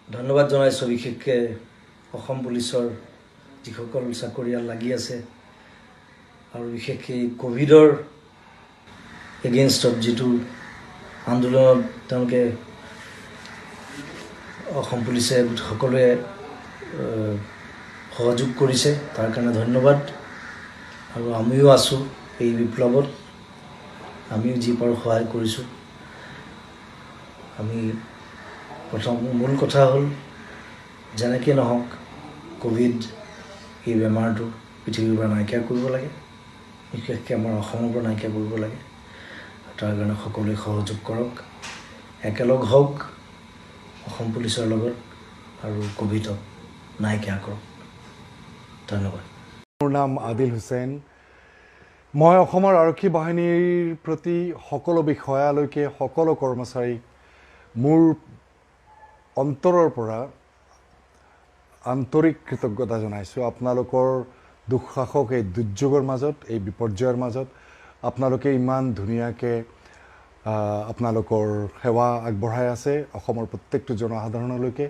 ধন্যবাদ জনাইছোঁ বিশেষকৈ অসম পুলিচৰ যিসকল চাকৰিয়াল লাগি আছে আৰু বিশেষকৈ কোভিডৰ এগেইনষ্টত যিটো আন্দোলনত তেওঁলোকে অসম পুলিচে সকলোৱে সহযোগ কৰিছে তাৰ কাৰণে ধন্যবাদ। আৰু আমিও আছোঁ এই বিপ্লৱত, আমিও যি পাৰোঁ সহায় কৰিছোঁ। আমি প্ৰথম মূল কথা হ'ল যেনেকৈ নহওক কোভিড এই বেমাৰটো পৃথিৱীৰ পৰা নাইকিয়া কৰিব লাগে, বিশেষকৈ আমাৰ অসমৰ পৰা নাইকিয়া কৰিব লাগে। তাৰ কাৰণে সকলোৱে সহযোগ কৰক, একেলগ হওক অসম পুলিচৰ লগত আৰু কোভিডক নাইকিয়া কৰক। ধন্যবাদ। মোৰ নাম আদিল হুছেইন। মই অসমৰ আৰক্ষী বাহিনীৰ প্ৰতি সকলো বিষয়ালৈকে সকলো কৰ্মচাৰীক মোৰ অন্তৰৰ পৰা আন্তৰিক কৃতজ্ঞতা জনাইছোঁ। আপোনালোকৰ দুঃসাহস এই দুৰ্যোগৰ মাজত, এই বিপৰ্যয়ৰ মাজত আপোনালোকে ইমান ধুনীয়াকৈ আপোনালোকৰ সেৱা আগবঢ়াই আছে অসমৰ প্ৰত্যেকটো জনসাধাৰণলৈকে।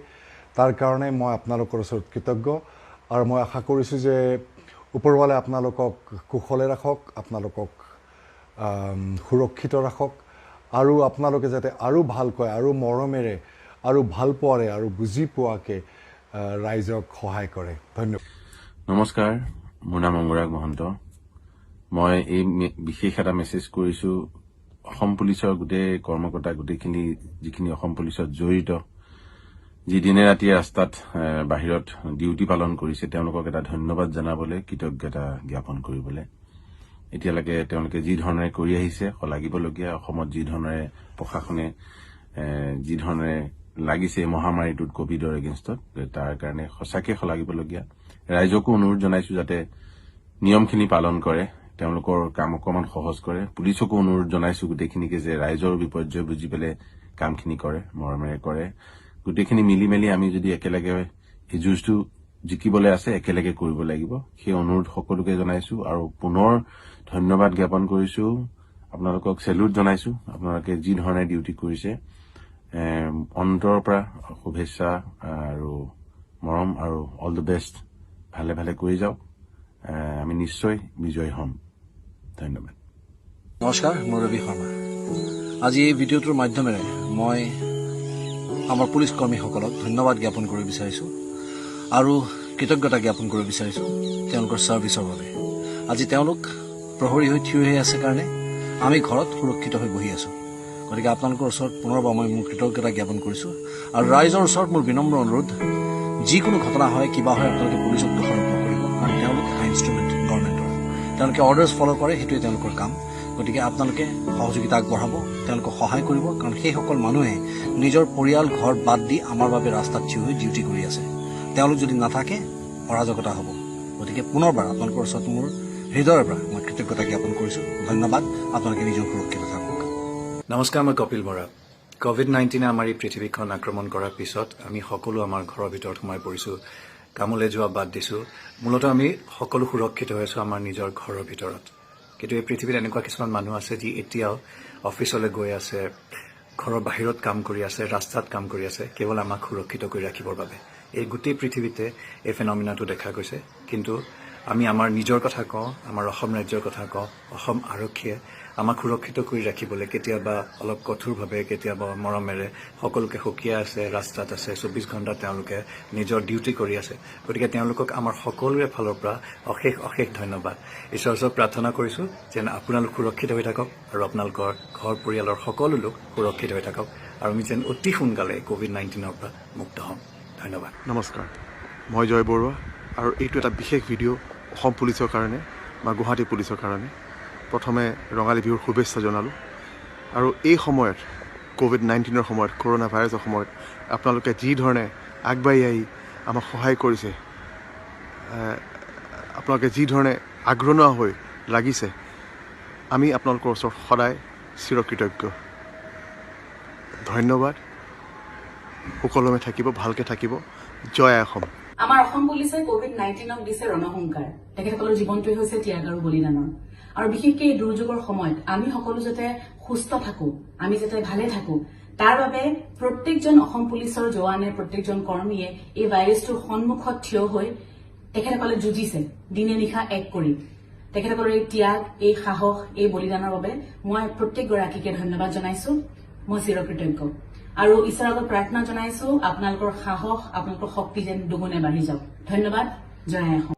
তাৰ কাৰণে মই আপোনালোকৰ ওচৰত কৃতজ্ঞ আৰু মই আশা কৰিছোঁ যে ওপৰৱালে আপোনালোকক কুশলে ৰাখক, আপোনালোকক সুৰক্ষিত ৰাখক আৰু আপোনালোকে যাতে আৰু ভালকৈ আৰু মৰমেৰে আৰু ভাল পোৱাৰে আৰু বুজি পোৱাকৈ ৰাইজক সহায় কৰে। ধন্যবাদ। নমস্কাৰ, মোৰ নাম অংগৰাগ মহন্ত। মই এই বিশেষ এটা মেছেজ কৰিছোঁ অসম পুলিচৰ গোটেই কৰ্মকৰ্তা, গোটেইখিনি যিখিনি অসম পুলিচত জড়িত, যি দিনে ৰাতিয়ে ৰাস্তাত বাহিৰত ডিউটি পালন কৰিছে, তেওঁলোকক এটা ধন্যবাদ জনাবলৈ, কৃতজ্ঞতা জ্ঞাপন কৰিবলৈ। এতিয়ালৈকে তেওঁলোকে যি ধৰণে কৰি আহিছে শলাগিবলগীয়া। অসমত যি ধৰণে প্ৰশাসনে যি ধৰণে লাগিছে এই মহামাৰীটোত কোভিডৰ এগেইনষ্টত, তাৰ কাৰণে সঁচাকৈ শলাগিবলগীয়া। ৰাইজকো অনুৰোধ জনাইছোঁ যাতে নিয়মখিনি পালন কৰে, তেওঁলোকৰ কাম অকণমান সহজ কৰে। পুলিচকো অনুৰোধ জনাইছোঁ গোটেইখিনিকে যে ৰাইজৰ বিপৰ্যয় বুজি পেলাই কামখিনি কৰে, মৰমেৰে কৰে। গোটেইখিনি মিলি মেলি আমি যদি একেলগে এই যুঁজটো জিকিবলৈ আছে একেলগে কৰিব লাগিব, সেই অনুৰোধ সকলোকে জনাইছোঁ। আৰু পুনৰ ধন্যবাদ জ্ঞাপন কৰিছোঁ, আপোনালোকক চেলুট জনাইছোঁ। আপোনালোকে যি ধৰণে ডিউটি কৰিছে, অন্তৰৰ পৰা শুভেচ্ছা আৰু মৰম আৰু অল দ্য বেষ্ট। ভালে ভালে কৰি যাওক, আমি নিশ্চয় বিজয়ী হ'ম। ধন্যবাদ। নমস্কাৰ, মই ৰবি শৰ্মা। আজি এই ভিডিঅ'টোৰ মাধ্যমেৰে মই আমাৰ পুলিচ কৰ্মীসকলক ধন্যবাদ জ্ঞাপন কৰিব বিচাৰিছোঁ আৰু কৃতজ্ঞতা জ্ঞাপন কৰিব বিচাৰিছোঁ তেওঁলোকৰ ছাৰ্ভিচৰ বাবে। আজি তেওঁলোক প্ৰহৰী হৈ থিয় হৈ আছে কাৰণে আমি ঘৰত সুৰক্ষিত হৈ বহি আছোঁ। গতিকে আপোনালোকৰ ওচৰত পুনৰবাৰ মই মোৰ কৃতজ্ঞতা জ্ঞাপন কৰিছোঁ। আৰু ৰাইজৰ ওচৰত মোৰ বিনম্ৰ অনুৰোধ, যিকোনো ঘটনা হয়, কিবা হয়, আপোনালোকে পুলিচক দোষাৰোপ নকৰিব, কাৰণ তেওঁলোক এটা ইনষ্ট্ৰুমেণ্ট গভৰ্ণমেণ্টৰ। তেওঁলোকে অৰ্ডাৰ্ছ ফ'ল' কৰে, সেইটোৱে তেওঁলোকৰ কাম। গতিকে আপোনালোকে সহযোগিতা আগবঢ়াব, তেওঁলোকক সহায় কৰিব, কাৰণ সেইসকল মানুহে নিজৰ পৰিয়াল ঘৰ বাদ দি আমাৰ বাবে ৰাস্তাত থিয় হৈ ডিউটি কৰি আছে। তেওঁলোক যদি নাথাকে অৰাজকতা হ'ব। গতিকে পুনৰবাৰ আপোনালোকৰ ওচৰত মোৰ হৃদয়ৰ পৰা মই কৃতজ্ঞতা জ্ঞাপন কৰিছোঁ। ধন্যবাদ। আপোনালোকে নিজৰ সুৰক্ষিত থাকক। নমস্কাৰ, মই কপিল বৰা। কোভিড-19 আমাৰ এই পৃথিৱীখন আক্ৰমণ কৰাৰ পিছত আমি সকলো আমাৰ ঘৰৰ ভিতৰত সোমাই পৰিছোঁ, কামলৈ যোৱা বাদ দিছোঁ। মূলতঃ আমি সকলো সুৰক্ষিত হৈ আছোঁ আমাৰ নিজৰ ঘৰৰ ভিতৰত। কিন্তু এই পৃথিৱীত এনেকুৱা কিছুমান মানুহ আছে যি এতিয়াও অফিচলৈ গৈ আছে, ঘৰৰ বাহিৰত কাম কৰি আছে, ৰাস্তাত কাম কৰি আছে, কেৱল আমাক সুৰক্ষিত কৰি ৰাখিবৰ বাবে। এই গোটেই পৃথিৱীতে এই ফেনমিনাটো দেখা গৈছে। কিন্তু আমি আমাৰ নিজৰ কথা কওঁ, আমাৰ অসম ৰাজ্যৰ কথা কওঁ। অসম আৰক্ষীয়ে আমাক সুৰক্ষিত কৰি ৰাখিবলৈ কেতিয়াবা অলপ কঠোৰভাৱে, কেতিয়াবা মৰমেৰে সকলোকে সকীয়াই আছে, ৰাস্তাত আছে, 24 ঘণ্টা তেওঁলোকে নিজৰ ডিউটি কৰি আছে। গতিকে তেওঁলোকক আমাৰ সকলোৰে ফালৰ পৰা অশেষ অশেষ ধন্যবাদ। ঈশ্বৰৰ ওচৰত প্ৰাৰ্থনা কৰিছোঁ যেন আপোনালোক সুৰক্ষিত হৈ থাকক আৰু আপোনালোকৰ ঘৰ পৰিয়ালৰ সকলো লোক সুৰক্ষিত হৈ থাকক আৰু আমি যেন অতি সোনকালে কোভিড-19 পৰা মুক্ত হ'ম। ধন্যবাদ। নমস্কাৰ, মই জয় বৰুৱা আৰু এইটো এটা বিশেষ ভিডিঅ' অসম পুলিচৰ কাৰণে বা গুৱাহাটী পুলিচৰ কাৰণে। প্ৰথমে ৰঙালী বিহুৰ শুভেচ্ছা জনালোঁ। আৰু এই সময়ত কোভিড-19 সময়ত, কৰোণা ভাইৰাছৰ সময়ত আপোনালোকে যি ধৰণে আগবাঢ়ি আহি আমাক সহায় কৰিছে, আপোনালোকে যি ধৰণে আগ্ৰহ হৈ লাগিছে, আমি আপোনালোকৰ ওচৰত সদায় চিৰকৃতজ্ঞ। ধন্যবাদ। সুকলমে থাকিব, ভালকৈ থাকিব। জয় অসম। আমাৰ অসম পুলিচে কোভিড-19ক দিছে ৰণসংকাৰ। তেখেতসকলৰ জীৱনটোৱে হৈছে ত্যাগ আৰু বলিদানৰ। আৰু বিশেষকৈ এই দুৰ্যোগৰ সময়ত আমি সকলো যাতে সুস্থ থাকো, আমি যাতে ভালে থাকো, তাৰ বাবে প্ৰত্যেকজন অসম পুলিচৰ জোৱানে প্ৰত্যেকজন কৰ্মীয়ে এই ভাইৰাছটোৰ সন্মুখত থিয় হৈ তেখেতসকলে যুঁজিছে দিনে নিশা এক কৰি তেখেতসকলৰ এই ত্যাগ এই সাহস এই বলিদানৰ বাবে মই প্ৰত্যেকগৰাকীকে ধন্যবাদ জনাইছো মই চিৰকৃতজ্ঞ আৰু ঈশ্বৰৰ আগত প্ৰাৰ্থনা জনাইছো আপোনালোকৰ সাহস আপোনালোকৰ শক্তি যেন দুগুণে বাঢ়ি যাওক ধন্যবাদ জয় অসম